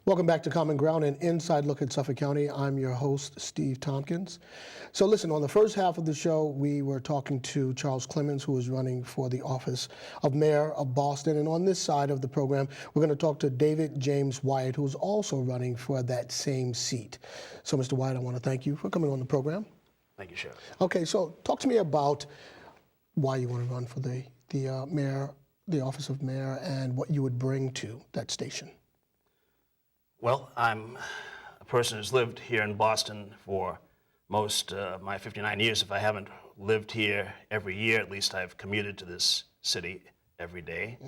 Welcome back to Common Ground, an inside look at Suffolk County. I'm your host, Steve Tompkins. So listen, on the first half of the show, we were talking to Charles Clemens, who is running for the office of Mayor of Boston. And on this side of the program, we're going to talk to David James Wyatt, who is also running for that same seat. So Mr. Wyatt, I want to thank you for coming on the program. Thank you, Sheriff. Okay, so talk to me about why you want to run for the mayor, the office of mayor, and what you would bring to that station. Well, I'm a person who's lived here in Boston for most of my 59 years. If I haven't lived here every year, at least I've commuted to this city every day.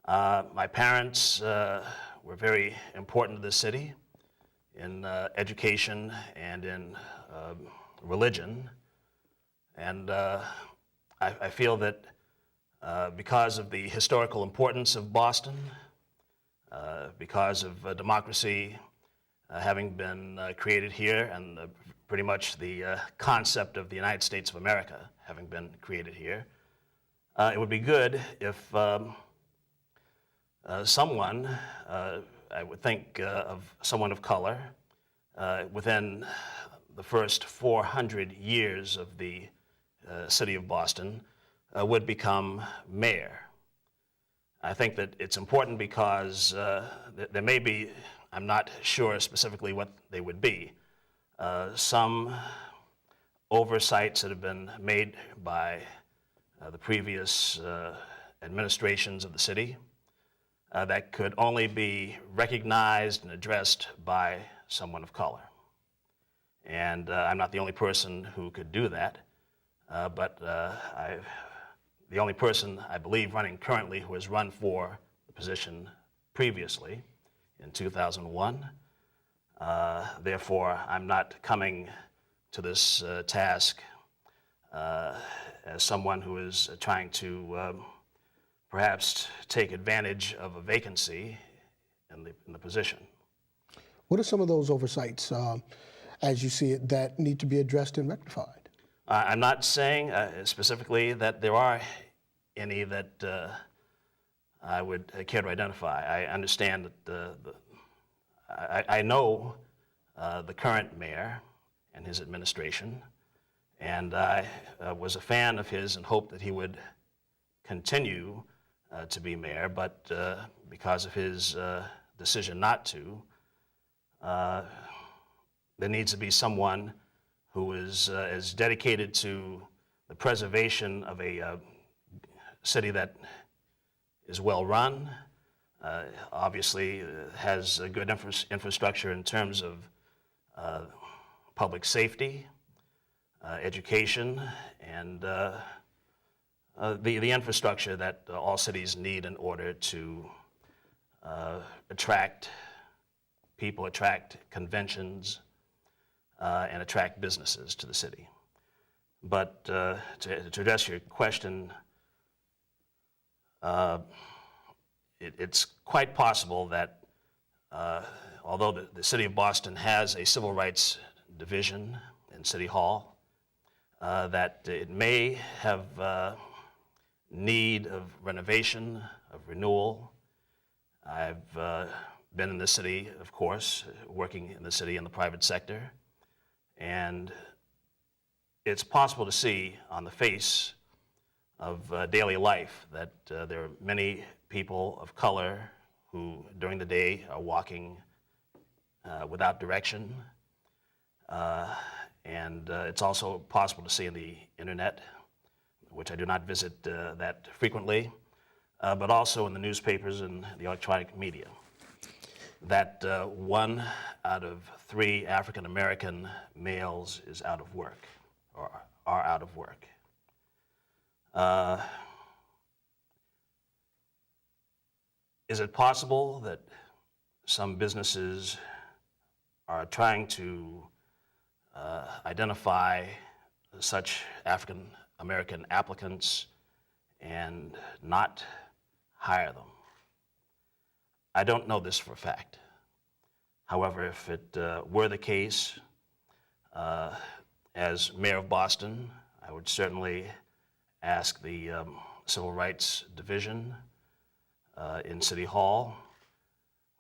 My parents were very important to this city in education and in religion. And I feel that because of the historical importance of Boston, because of democracy having been created here and pretty much the concept of the United States of America having been created here, it would be good if someone, I would think of someone of color, within the first 400 years of the city of Boston would become mayor. I think that it's important because there may be, I'm not sure specifically what they would be, some oversights that have been made by the previous administrations of the city that could only be recognized and addressed by someone of color. And I'm not the only person who could do that, but the only person, I believe, running currently who has run for the position previously in 2001. Therefore, I'm not coming to this task as someone who is trying to perhaps take advantage of a vacancy in the position. What are some of those oversights, as you see it, that need to be addressed and rectified? I'm not saying specifically that there are any that I would care to identify. I understand that I know the current mayor and his administration, and I was a fan of his and hoped that he would continue to be mayor, but because of his decision not to, there needs to be someone who is dedicated to the preservation of a city that is well run, obviously has a good infrastructure in terms of public safety, education, and the infrastructure that all cities need in order to attract people, attract conventions, and attract businesses to the city. But to address your question, it's quite possible that although the city of Boston has a civil rights division in City Hall, that it may have need of renovation, of renewal. I've been in the city, of course, working in the city in the private sector. And it's possible to see on the face of daily life that there are many people of color who during the day are walking without direction. And it's also possible to see on the internet, which I do not visit that frequently, but also in the newspapers and the electronic media, that 1 out of 3 African American males is out of work, or are out of work. Is it possible that some businesses are trying to identify such African American applicants and not hire them? I don't know this for a fact. However, if it were the case, as mayor of Boston, I would certainly ask the Civil Rights Division in City Hall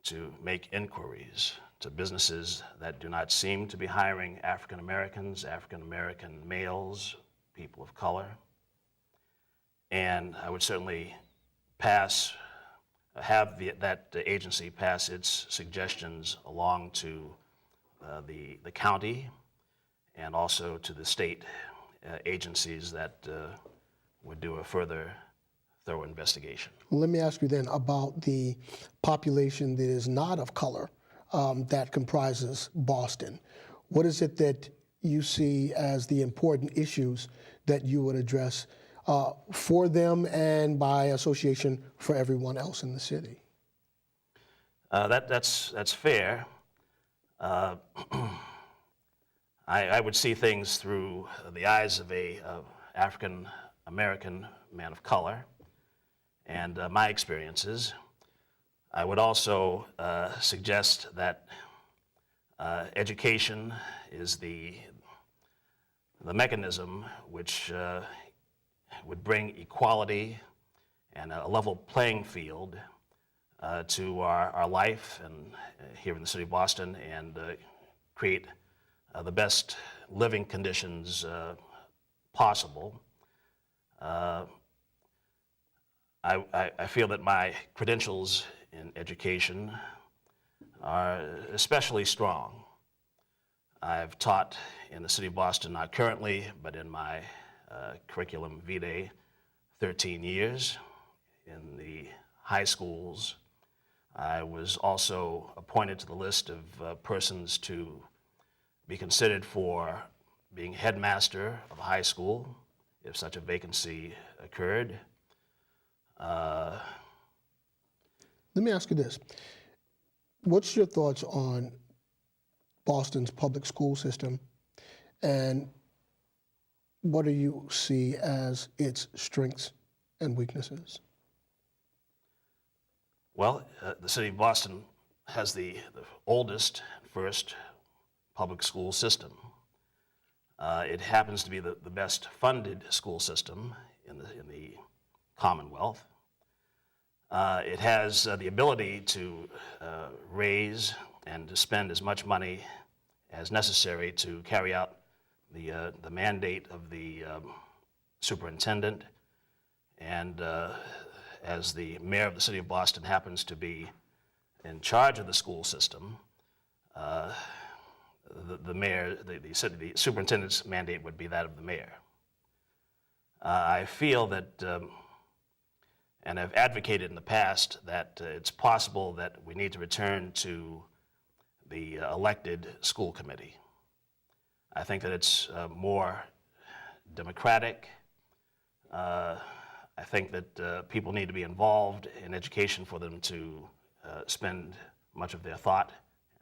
to make inquiries to businesses that do not seem to be hiring African Americans, African American males, people of color. And I would certainly have that agency pass its suggestions along to the county and also to the state agencies that would do a further thorough investigation. Let me ask you then about the population that is not of color that comprises Boston. What is it that you see as the important issues that you would address for them and by association for everyone else in the city? That's fair. I would see things through the eyes of a African American man of color and my experiences. I would also suggest that education is the mechanism which would bring equality and a level playing field to our life and here in the city of Boston, and create the best living conditions possible. I feel that my credentials in education are especially strong. I've taught in the city of Boston, not currently, but in my curriculum vitae, 13 years in the high schools. I was also appointed to the list of persons to be considered for being headmaster of a high school if such a vacancy occurred. Let me ask you this. What's your thoughts on Boston's public school system, and what do you see as its strengths and weaknesses? Well, the city of Boston has the oldest, first public school system. It happens to be the best funded school system in the Commonwealth. It has the ability to raise and to spend as much money as necessary to carry out the mandate of the superintendent, and as the mayor of the city of Boston happens to be in charge of the school system, the superintendent's mandate would be that of the mayor. I feel that, and I've advocated in the past, that it's possible that we need to return to the elected school committee. I think that it's more democratic. I think that people need to be involved in education for them to spend much of their thought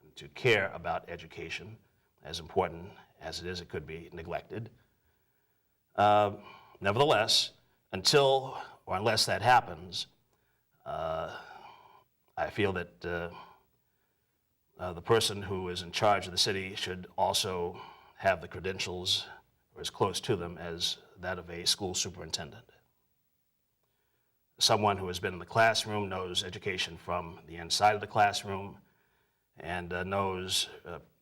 and to care about education. As important as it is, it could be neglected. Nevertheless, until or unless that happens, I feel that the person who is in charge of the city should also have the credentials, or as close to them as that of a school superintendent. Someone who has been in the classroom, knows education from the inside of the classroom, and knows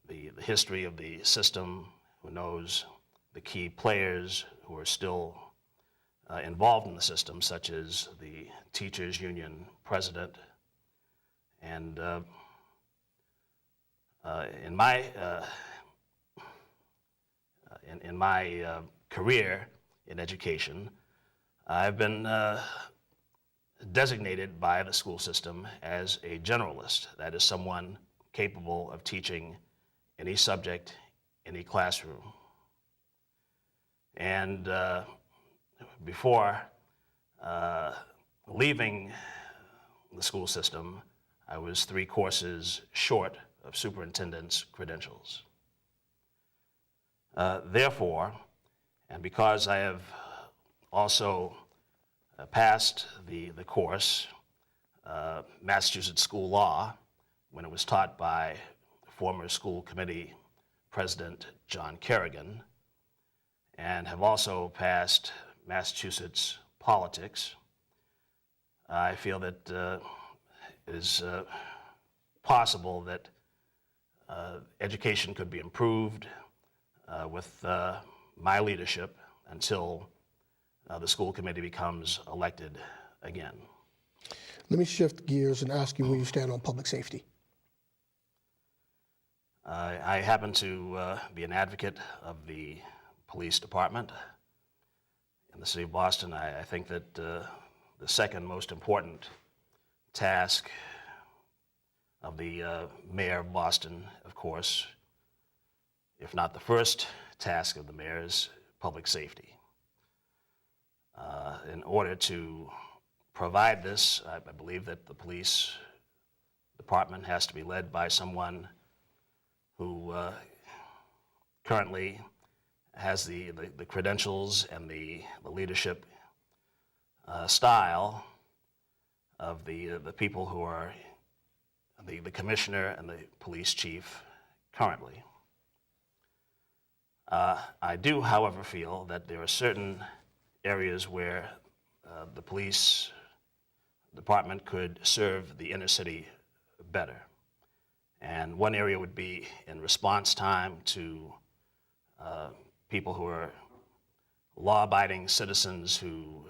the history of the system, who knows the key players who are still involved in the system, such as the teachers union president. And in my career in education, I've been designated by the school system as a generalist. That is someone capable of teaching any subject, any classroom. And before leaving the school system, I was 3 courses short of superintendent's credentials. Therefore, and because I have also passed the course, Massachusetts School Law, when it was taught by former school committee president John Kerrigan, and have also passed Massachusetts politics, I feel that it is possible that education could be improved with my leadership until the school committee becomes elected again. Let me shift gears and ask you where you stand on public safety. I happen to be an advocate of the police department in the city of Boston. I think that the second most important task of the mayor of Boston, of course, if not the first task of the mayor, is public safety. In order to provide this, I believe that the police department has to be led by someone who currently has the credentials and the leadership style of the people who are the commissioner and the police chief currently. I do, however, feel that there are certain areas where the police department could serve the inner city better. And one area would be in response time to people who are law-abiding citizens who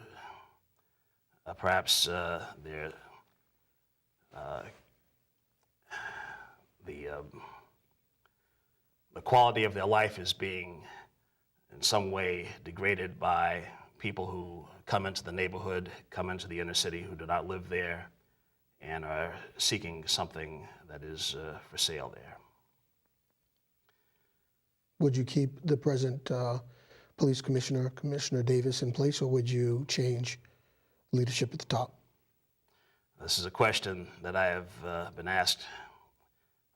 perhaps the quality of their life is being in some way degraded by people who come into the neighborhood, come into the inner city, who do not live there, and are seeking something that is for sale there. Would you keep the present police commissioner, Commissioner Davis, in place, or would you change leadership at the top? This is a question that I have been asked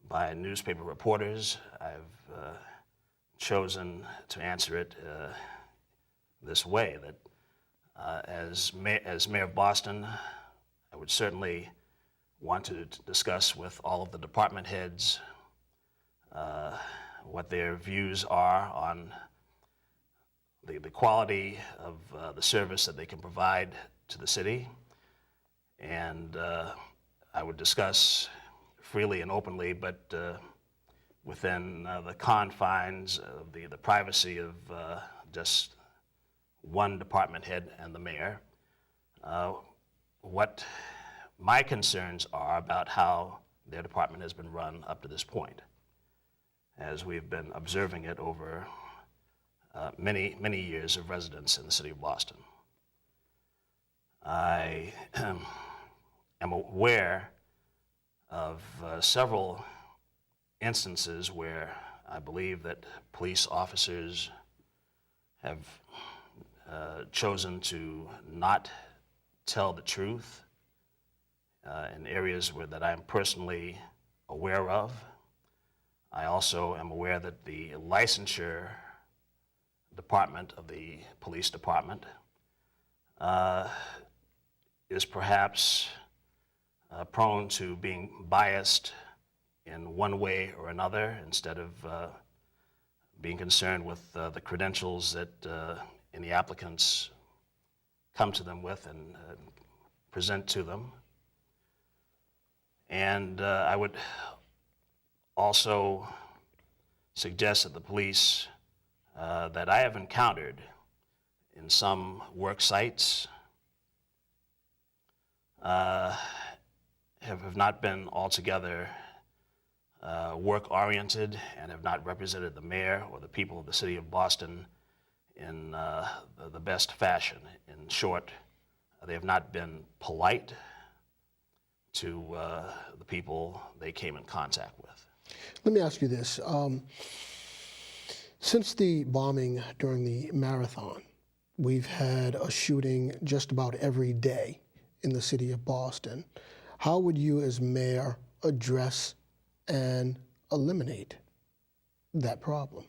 by newspaper reporters. I've chosen to answer it this way, that as mayor of Boston, I would certainly want to discuss with all of the department heads what their views are on the quality of the service that they can provide to the city. And I would discuss freely and openly, but within the confines of the privacy of just one department head and the mayor, what my concerns are about how their department has been run up to this point, as we've been observing it over many, many years of residence in the city of Boston. I am aware of several instances where I believe that police officers have chosen to not tell the truth in areas that I'm personally aware of. I also am aware that the licensure department of the police department is perhaps prone to being biased in one way or another, instead of being concerned with the credentials that any applicants come to them with and present to them. And I would also suggest that the police that I have encountered in some work sites have not been altogether work-oriented and have not represented the mayor or the people of the city of Boston in the best fashion. In short, they have not been polite to the people they came in contact with. Let me ask you this. Since the bombing during the marathon, we've had a shooting just about every day in the city of Boston. How would you as mayor address and eliminate that problem?